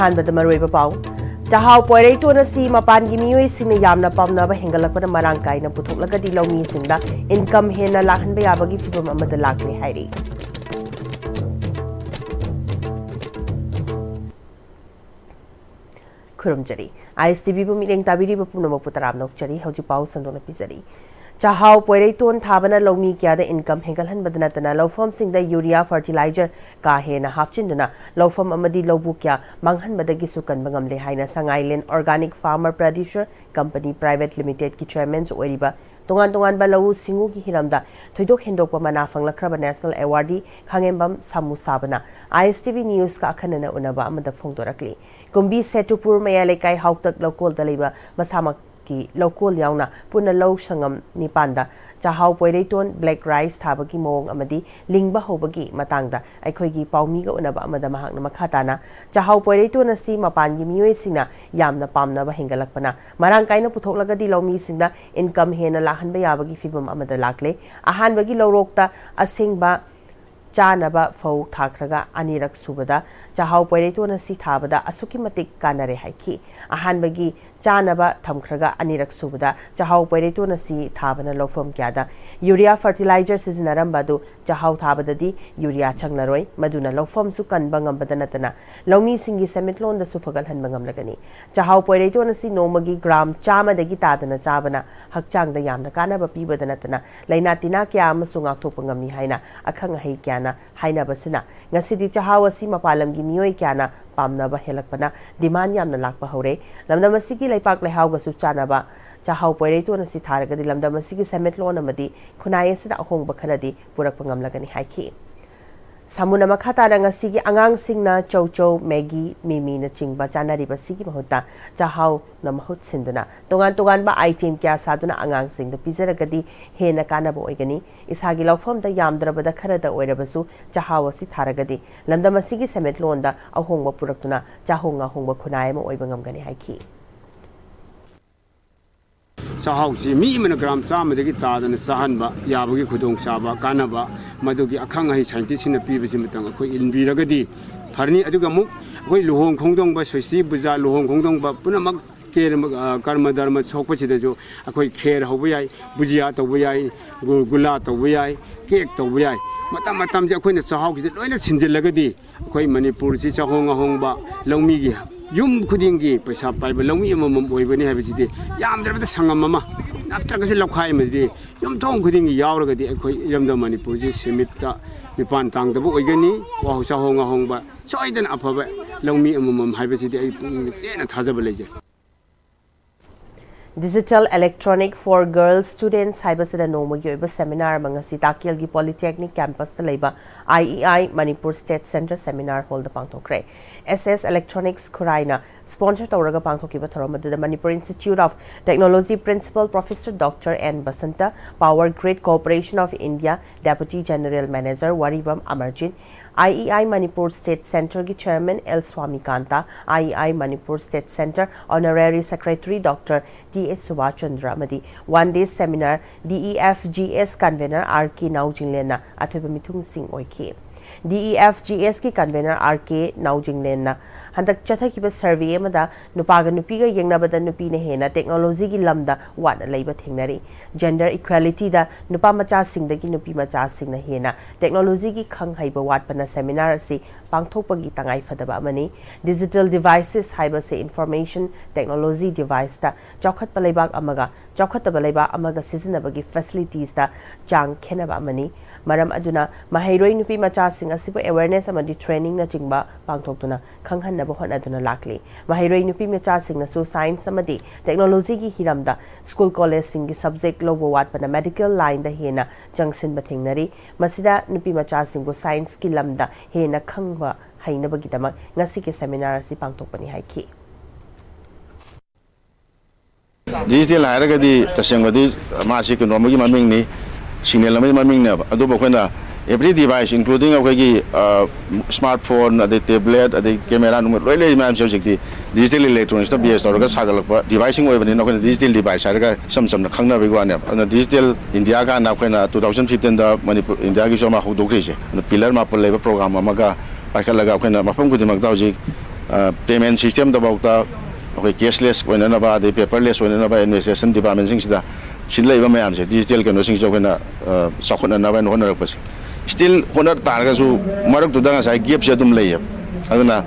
ꯑꯍꯥꯟꯕꯗ ꯃꯔꯨꯑꯣꯏꯕ ꯄꯥꯎ ꯆꯥꯍꯥꯎ ꯄꯣꯏꯔꯩꯇꯣꯟ ꯑꯁꯤ ꯃꯄꯥꯟꯒꯤ ꯃꯤꯑꯣꯏꯁꯤꯡꯅ ꯌꯥꯝꯅ ꯄꯥꯝꯅꯕ ꯍꯦꯟꯒꯠꯂꯛꯄꯅ ꯃꯔꯥꯡ ꯀꯥꯏꯅ ꯄꯨꯊꯣꯛꯂꯒꯗꯤ ꯂꯧꯃꯤꯁꯤꯡꯗ ꯏꯟꯀꯝ ꯍꯦꯟꯅ ꯂꯥꯛꯍꯟꯕ ꯌꯥꯕꯒꯤ ꯐꯤꯚꯝ ꯑꯃꯗ ꯂꯥꯛꯂꯦ ꯍꯥꯏꯔꯤ खुरुमजरी ISTV बु मिरेंग ताबिरी बु पुनमक पुतराम नोकचरी हौजि पाउ संदोन पिजरी चाहाउ पोइरेतोन थाबना लौमी क्यादा इनकम हेंगलहन बदनतना लौफम सिंगदा यूरिया फर्टिलाइजर का हेना हापचिंदुना लौफम अमदी लौबु क्या मांगहन बदगी सुकन बंगमले हाइना संगाइलेन organic farmer producer company private limited की चेयरमैन ओइरिबा तोंगान तोंगान बलौ सिंगु की हिरमदा थोइदोक हेंदोकपा मना फंगलखरबा नेशनल अवार्डी खांगेंबम सामु साबना ISTV न्यूज का अखनना उनबा अमदा फोंदोरकली कुंबी सेटुपुर मया लेकाई हाउतक लोकोल दलेबा मसामक की लोकोल यावना पुना लौ संगम निपांदा चाहाउ पोइरेतोन ब्लैक राइस थाबगी मोंग अमदी लिंगबा होबगी मतंगदा अखोइगी पाउमीगा उनबा अमदा महाकना मखाताना चाहाउ पोइरेतोन असि मपानगी मियोइसिंगना यामना पामनबा हेंगलकपना मरांग काइना पुथोकलगदी लौमीसिंगदा इनकम हेना लाहनबा याबगी फिबम अमदा लाकले अहानबगी लौरोक्ता असिंगबा चानबा फौ थाखरगा अनिरक सुबदा चाहाउ पोइरेतोन असि थाबदा असुकी मतिक कानरे हाइखी अहानबगी चानबा थमखरगा अनिरक सुबदा चाहाउ पोइरेतोन असि थाबना लौफम क्यादा यूरिया फर्टिलाइजर सिजनरमबादु चाहाउ थाबददी यूरिया चंगनरोय मदुना लौफम सु कनबा ngambada natana लौमी सिंगी सेमिटलोन द सुफगल हनबा ngamlagani चाहाउ पोइरेतोन असि नोमगी ग्राम चामा दगी तादना चाबना हकचांग द यामना कानबा पीबदा natana लाइना तिना क्या अमसु ngakthokpa ngamni haina akhang hai क्याना हाइना बसना ngasidi चाहाउ असि मपालमगी मियोय क्याना पामनबा हेलकपना डिमांड यामना लाकपा हौरे लमदमसिगी लैपाक लैहाउगसु चानबा चाहाउ पोइरेतोन असि थारगदी लमदमसिगी सेमिटलोन अमदी खुनायसदा अहोंगबा खरदी पुरकपा ngamlagani हाइखी सामुना मखाताना ngasiगी angangsingna chouchou मैगी मिमी न चिंगबा चानारिबा सिगी महुता चाहाउ न महुत सिंदुना तोगान तोगान बा आइटम क्या सादुना angangsing द पिजरगदी हेना कानाबो ओइगनी इसागी लौफम द यामद्रबदा खरदा ओइरबसु चाहाउ असि थारगदी लमदमसिगी सेमिटलोन द अहोंगबा पुरक्तुना चाहोंगा होंगबा खुनायम ओइबा ngamgani हाइखी चाहाउसी मी मन ग्राम चामदगी तादन चाहनबा याबगी खुदोंग चाबा कानबा मदुगी अखंग है साइंटिस्ट ने पीबसी मतंग अखोय इनबिरगदी फरनी अदुगा मुक अखोय लुहोंग खोंगदोंग बा सोइसी बुजा लुहोंग खोंगदोंग बा पुनमक के कर्म धर्म सोकपसिदजु अखोय खेर होबो याय बुजिया तोबो याय गुला तोबो याय केक तोबो याय मतम मतम जे अखोयना चाहाउगी लोइना सिनजिलगदी अखोय मणिपुर सि चाहोंग होंगबा लौमीगी यूम खुदिंगी पैसा पाइब लौमी अमम ओइबनी हाबिसिदि यामद्रबदा संगम अमा नफ्त्रगसि लौखाय मदि यूम थोंग खुदिंगी यावरगदि अखोय इरमदा मणिपुर जि सिमितता निपान तांगदबो ओइगनी वाहुसा होंगा होंगबा सोइदन अफबा लौमी अमम हाबिसिदि आई पुंग सेना थाजब लेजे Digital Electronic for Girls Students हाइबसदा नोमगी ओइबा सेमिनार मंगसी ताकियलगी पॉलिटेक्निक कैंपस लेबा IEI Manipur State Center Seminar Hall द पांगथोखरे SS Electronics खुराइना स्पॉन्सर तौरगा पांगथोकिबा थरोमदुदा Manipur Institute of Technology Principal Professor Dr. N. Basanta Power Grid Corporation of India Deputy General Manager Waribam Amarjin IEI Manipur State Center की Chairman L. Swamikanta, IEI Manipur State Center Honorary Secretary Dr. T.S. Subhachandra Madi, one-day seminar DEFGS Convener R.K. Naujinglena Athoiba Mithung Singh Oiki. DEFGS की Convener R.K. Naujinglena हंदक चथकिबा सर्वे अमदा नुपागा नुपीगा यंगनाबदा नुपीने हेना technology की lambda वाना लैबा थेंगनरी gender equality दा नुपा मचा सिंगदगी नुपी मचा सिंगना हेना technology की खंग हाइबा वाटपना seminar से पांगथोकपगी तंगाई फदबा अमनी digital devices हाइबा से information technology device दा चौखतपा लैबाक अमगा चौखतबा लैबा अमगा सिजनबगी फैसिलिटीज दा चांग खेनबा अमनी मरम अदुना महैरोई नुपी मचा सिंग असिबो अवेयरनेस अमदी ट्रेनिंग ना चिंगबा पांगथोकतुना खंगहन होनदुना लाकली महैरोई नुपी मचा सिंगनसु साइंस अमदी टेक्नोलॉजी की हिरमदा स्कूल कॉलेज सिंगी सब्जेक्ट लोबो वाटपना मेडिकल लाइन दा हेना जंक्शन बथेंगनरी मसिदा नुपी मचा सिंगो साइंस की लमदा हेना खंगबा हैनबगीदमक ngasi के सेमिनार असि पांगथोकपनी हाइखी डिजिटल हायरगदी तसेंगबदी मासी कनोमगी ममिंगनी सिग्नल अमदी ममिंगने अदु बखोना every device including smartphone tablet camera loy man subject digital electronics to bs or sagalpa device oibani digital device harga samsam na khangna bigwane digital india ka na 2015 da manipur india gi soma hodokrise pillar mapal leba program amaga paikalaga khona mafam kudimak dawji payment system tabauta okay cashless when anaba the paperless when anaba administration department sing sida sin leiba mayam se digital kano sing jogena sakhona na ban honor pas still honor targa su marak tu danga sai gap se dum lei aduna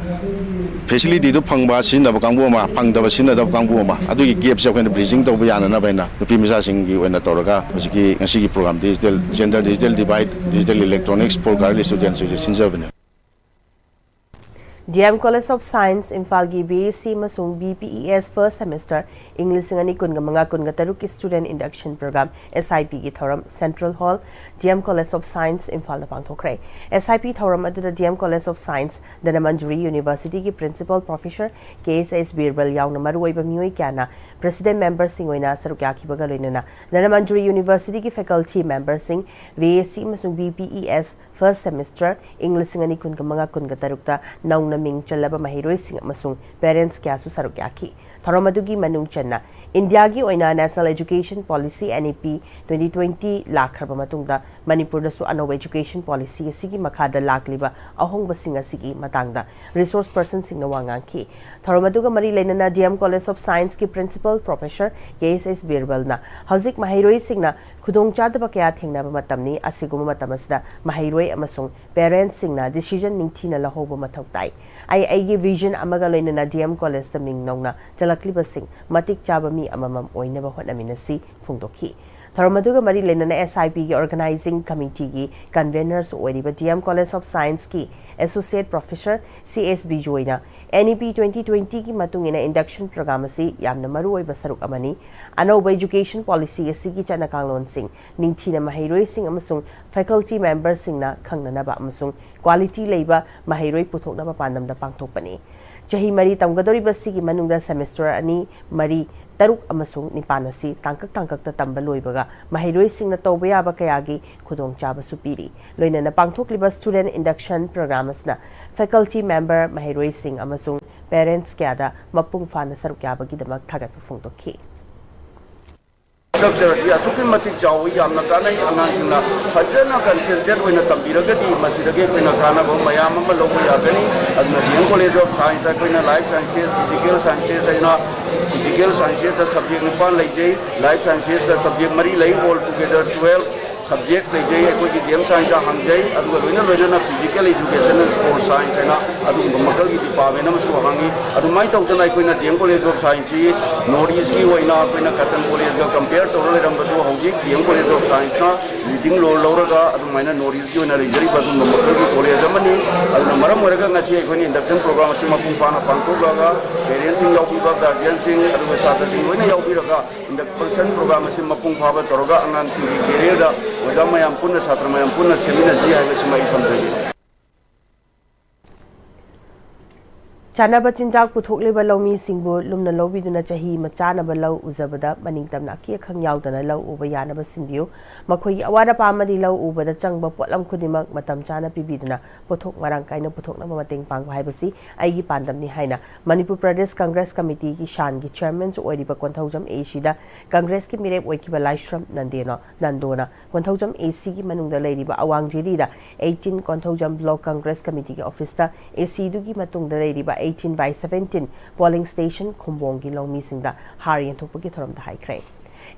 facility du phangba sin da kangbu ma phang da sin da kangbu ma adu gi gap se when bridging to ba yana na baina nupi misa sing gi when toraga ki ngasi gi program digital gender digital divide digital electronics for girl students sin jobne DM College of Science Imphal-gi BSc masung BPES first semester English ngani kun manga kun taruk student induction program SIP gi thoram Central Hall DM College of Science Imphal da pangthokre SIP thoram adu DM College of Science Dana Manjuri University gi principal professor KSS Birbal yauna maroi ba mioi kyana president member sing oina sarukya khibaga loinana Dana Manjuri University gi faculty member sing BSc masung BPES first semester English ngani kun manga kun taruk ta nauna ming chalaba mahiroi sing amasung parents kya su saruk yakhi thoromadugi manung channa India gi oina National Education Policy NEP 2020 lakharba matungda Manipur da su anov education policy asigi makhada lakliba ahong basing asigi matangda resource person sing na wangangki thoromaduga mari lenana DM College of Science ki principal professor KSS Birbal na hauzik mahiroi sing na khudong chadaba kya thengna ba matamni asiguma matamasda mahiroi amasung parents sing na decision ningthina lahoba mathau tai ai vision amaga loinana DM College sa ming nongna jalakliba sing matik chaba mi amamam oinaba hotnaminasi phungdokhi thoromaduga mari lenana SIP gi organizing committee gi conveners oiriba DM College of Science ki associate professor CSB joina NEP 2020 ki matungina induction program asi yamna maru oiba saruk amani anoba education policy asi gi chana kanglon sing ningthina mahiroi sing amasung faculty members sing na khangnana ba amasung quality leiba mahiroi puthokna ba pandam da pangthokpani chahi mari tamgadori basi gi manungda semester ani mari taruk amasung nipanasi tangkak ta tamba loibaga mahiroi singna tawba yaba kayagi khudong chaba supiri loinana pangthokliba student induction program asna faculty member mahiroi sing amasung parents kyada mapung fana saruk yaba gi damak thagat phungtokhi structure asi asuki matik jawi yamna kanai angangsina fajana concentrate oina tambiragadi masidage koina kana bo mayam ama logo yagani adna DM College of Science koina life sciences physical sciences aina physical sciences subject nipan leijai life sciences subject mari lei all together 12 subjects leijai ko ki DM science hangjai adna loina physical education and sports science aina adu makal gi department am su hangi adu mai tawtana koina DM College of Science Noon-Istv ki oina koina Cotton College ga compare to ram badu hoji DM College of Science na leading role loraga adu maina Noon-Istv ki oina leijari badu makal gi college amani adu maram oraga ngasi koina induction program asi mapung pana pangtolaga parents sing yaubiba guardians sing adu sata sing oina yaubiraga induction program asi mapung phaba toroga angan sing gi career da Mayam punna satra mayam punna seminar si hai semai famdagi Chanaba chinjak puthokliba lomi singbu lumna lobiduna chahi machanaba law uzabada maningtamna ki khang yaudana law uba yanaba singbiu makhoi awara pamadi law ubada changba potlam khudimak matam chana pibiduna pothok marang kaina puthokna mateng pang haibasi aigi pandamni haina Manipur Pradesh Congress Committee ki shan gi chairman oiriba konthaujam AC da Congress ki mirep oikiba Laishram Nandona konthaujam AC ki manungda leiriba awangjeri da 18 konthaujam Block Congress Committee ki office da AC du ki matungda leiriba 18 by 17 polling station Khumbongi Lomi Singda Harian Thopaki Thoram da Haikrai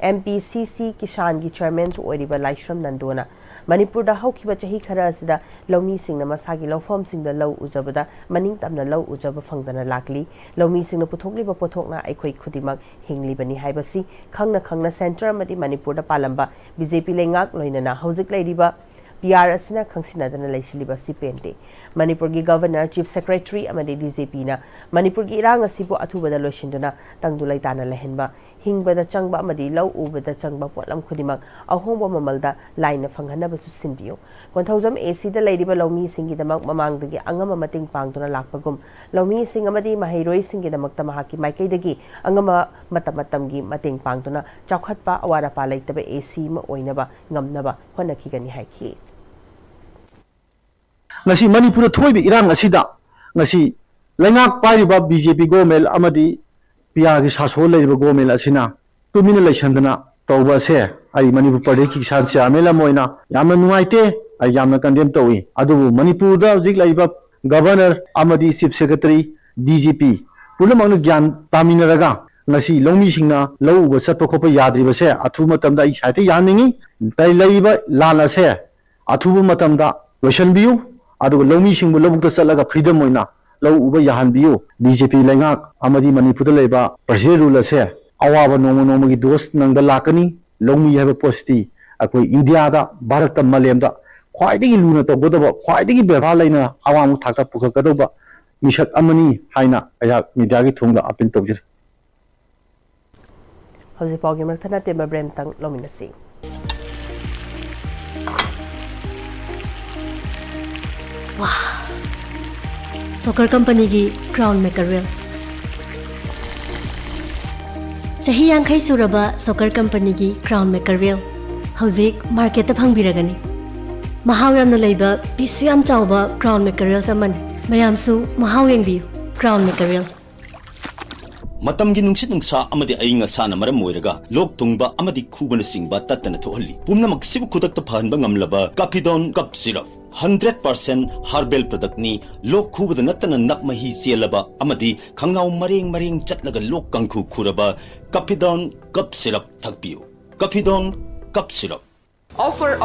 MPCC Kishan gi chairman oiriba Laishram Nandona Manipur da haukiba chahi khara asida Lomi Singna masagi lawfam singda law ujabada maning tamna law ujaba phangdana lakli Lomi Singna puthokliba pothokna aikhoi khudimak hinglibani haibasi khangna center amadi Manipur da palamba BJP lengak loinana hauzik leiriba PR asina khangsinadana leisiliba sipente Manipur gi governor chief secretary amadi DJP na Manipur gi irang asibu athubada loishinduna tangdulai tana lehenba hingbada changba amadi law ubada changba potlam khudimak ahongba mamalda line phanghanaba su sinbiyo konthaujam AC da leiriba lomi singi damak mamangdagi angama mating pangduna lakpagum lomi sing amadi mahiroi singi damakta mahaki maikaidagi angama matamatamgi mating pangduna chakhatpa awara pa leitaba AC ma oinaba ngamnaba honakhigani haiki ngasi Manipur thoibi irang asida ngasi lengak pairiba BJP government amadi PR gi saso leiba government asina tumina leisandana tawba se ai Manipur Pradesh ki kisan chairman amoina yamna nuaite ai yamna condemn tawi adu Manipur da jik leiba governor amadi chief secretary DGP पुनमंग ज्ञान तामिनरगा ngasi longmi singna lau uba satpa khopa yadri ba se athu matamda I saite yaningi tai leiba lala se athu matamda question biu adu longmi singbu lobukta chalaga freedom oina lau uba yahan biu BJP lengak amadi manipur leba president rule se awaba noma gi dos nangda lakani longmi haba posti akoi India da Bharat ta malem da khwaidagi luna to bodoba khwaidagi beva laina awam thakta pukha kadoba misak amani haina aya media gi thungda apin tawjir Hausi Paugi Merthana Tema Brem Tang Lominasi. Wow! Soccer company gi crown maker real. Chahi yang khai suraba soccer company gi crown maker real. Hauzik market ta phangbiragani. Mahaw yam na leiba pisu yam chawba crown maker real saman. Mayam su mahaw yengbi crown maker real. Matamgi nungsit nungsa amadi ayinga sana maram moiraga lok tungba amadi khubana singba tatana thohalli pumna maksibu khudakta phanba ngamlaba Capidon cup syrup 100% herbal product ni lok khubada natana nakmahi chelaba amadi khangnaw mareng chatlaga lok kangkhu khuraba Capidon cup syrup thakpiu Capidon cup syrup Offer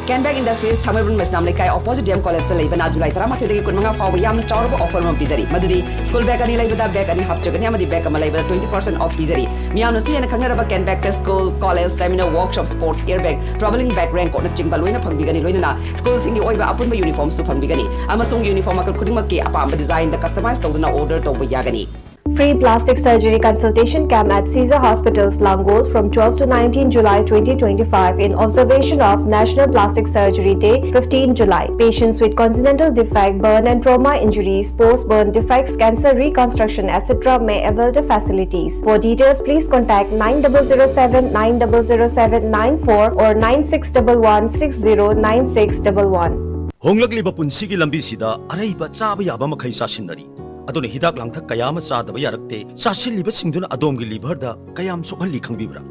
Canberg Industries Thamabun Mesnam Lekai opposite DM College the Labana July Tramati Kunanga for Yam Chorbo offer on Pizari Madudi school bag and labor bag and half chicken Yamadi bag and labor 20% off Pizari Miano see and a Kangaraba Canberg to school college seminar workshop sports airbag traveling bag rank on a Chingbaluina Pambigani Luina schools in the Oiba upon my uniform Supambigani Amasung uniform Kudimaki Apamba design the customized order to Yagani. Free plastic surgery consultation camp at Caesar Hospitals, Langos from 12 to 19 July 2025 in observation of National Plastic Surgery Day 15 July. Patients with congenital defect, burn and trauma injuries, post-burn defects, cancer reconstruction, etc. may avail the facilities. For details, please contact 9007 9007 94 or 9611 609611. Honglakliba punsigi lambi sida araiba chaba yaba makhai sasindari adone hidak langthak kayama sadaba yarakte sasilliba singduna adomgi liver da kayam sokhalli khangbibra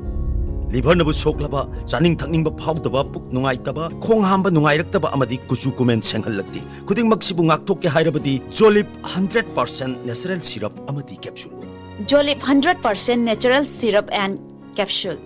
liver nabu soklaba chaning thakningba phawdaba puk nungaitaba khong hamba nungairaktaba amadi kuchu kumen senghallakti khuding maksibu ngakthok ke hairabadi Jolip 100% natural syrup amadi capsule Jolip 100% natural syrup and capsule.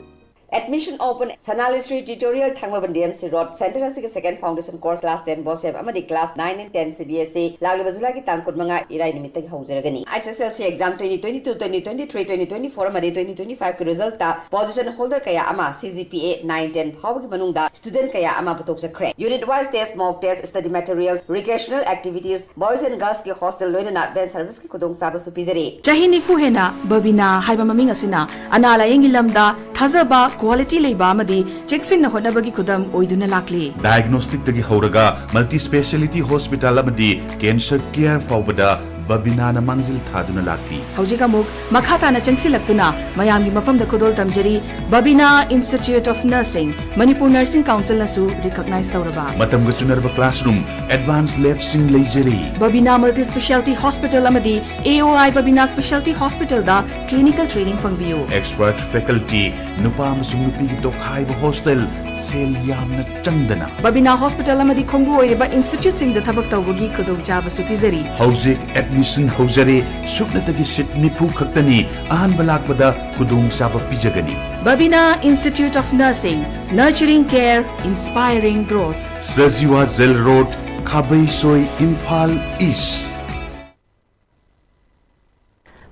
Admission open Sanali Street Tutorial Thangmaban DMC Road Center Asika second foundation course class 10 Bosem Amadi class 9 and 10 CBSE Laglibazula ki tangkut mga iray nimitag hauzeragani SSLC exam 2022 2023 2024 Amadi 2025 ki result ta position holder kaya ama CGPA 910 phawagi manungda student kaya ama putok sa crack unit wise test mock test study materials recreational activities boys and girls ki hostel loidana ben service ki kudong saba supizari Jahini fuhena babina haiba maming asina anala yengi lamda thazaba quality leiba amadi checking na honabagi kudam oiduna lakli diagnostic tagi horaga multi speciality hospital amadi cancer care fawbada babina na mangzil thaduna lakli hojika muk makhata na changsilaktuna mayamgi mafam da kudol tamjari Babina Institute of Nursing Manipur Nursing Council nasu recognize tawraba matam ga chunarba classroom advanced lab sing leijeri Babina Multi Specialty Hospital amadi AOI Babina Specialty Hospital da clinical training fangbiu expert faculty nupa amasung nupi gi tokhaiba hostel sel yamna changdana Babina Hospital amadi khongbu oiriba institute sing da thabak tawbagi kudong jaba supizari hauzik admission haujare suknatagi sit nipu khaktani ahan balakbada kudong saba pijagani Babina Institute of Nursing Nurturing Care Inspiring Growth Sajiwa Zel Road Khabai Soi Imphal East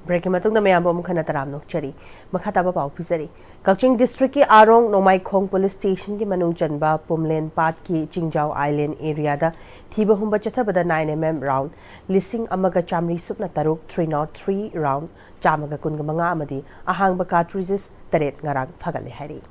Break matung na mayam bom khana taram nok chari makhata ba pau pizari Kaching district ki Arong Nomai Khong police station ki manung chanba Pumlen Pat ki Jingjao Island area da thiba humba chathabada 9mm round lising amaga chamri supna taruk 303 round chamaga kunga manga amadi ahangba cartridges taret ngarang phagale hari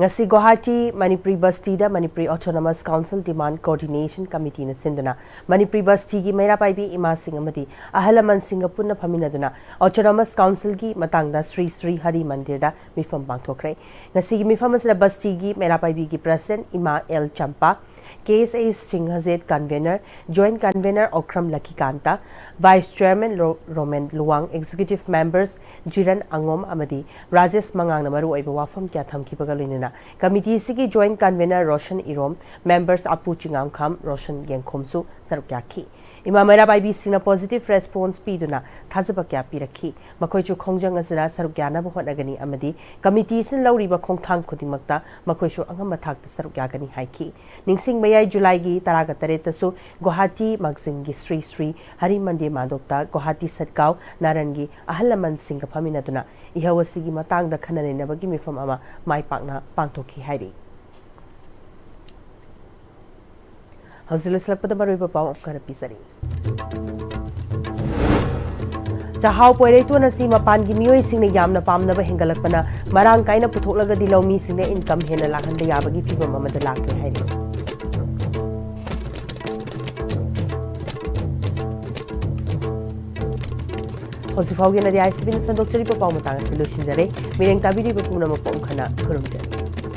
Ngasi Guwahati Manipuri Basti da Manipuri Autonomous Council Demand Coordination Committee na sinduna Manipuri Basti gi Mera Paibi Ima Singh amadi Ahalaman Singh punna phaminaduna Autonomous Council gi matangda Sri Hari Mandir da mifam pangthokre ngasi gi mifam asra Basti gi Mera Paibi gi President Ima L Champa KSA Singhazet Convener, Joint Convener Okram Lakikanta, Vice Chairman Roman Luang, Executive Members Jiran Angom Amadi, Rajesh Mangang Namaru Eba Wafam Kyatham Kipagalina, Committee Sigi Joint Convener Roshan Irom, Members Apu Chingam Kam, Roshan Genkomsu, Sarukyaki. Imamera Bibi Sina positive response Piduna, Tazabakya Piraki, Makoichu Kongjang Azara, Sarukyana Bohanagani Amadi, Committees in Lauriba Kongtang Kudimakta, Makoishu Angamatak Sarukyagani Haiki, Ningsing Maya Julagi, Taragataretasu, Guwahati, Magzingi Sri Hari Mandi Madopta, Guwahati Sadgao, Narangi, Ahalaman Singapaminaduna, Ihawasigi Matang the Kanani never give me from Ama, my partner, Pantoki Hari. Hausilaslak pada maruiba pau kara pisari. Chahau poirei tu nasi mapan gi mioi sing ne yamna pamna ba hengalakpana marang kaina puthoklaga di lomi sing ne income hena lakhanda yabagi fibam amada lakte hairi. Hosifaugi na di ICB na sandok chari pa pau matanga solution jare mireng tabiri ba puna ma pau khana khurum jare.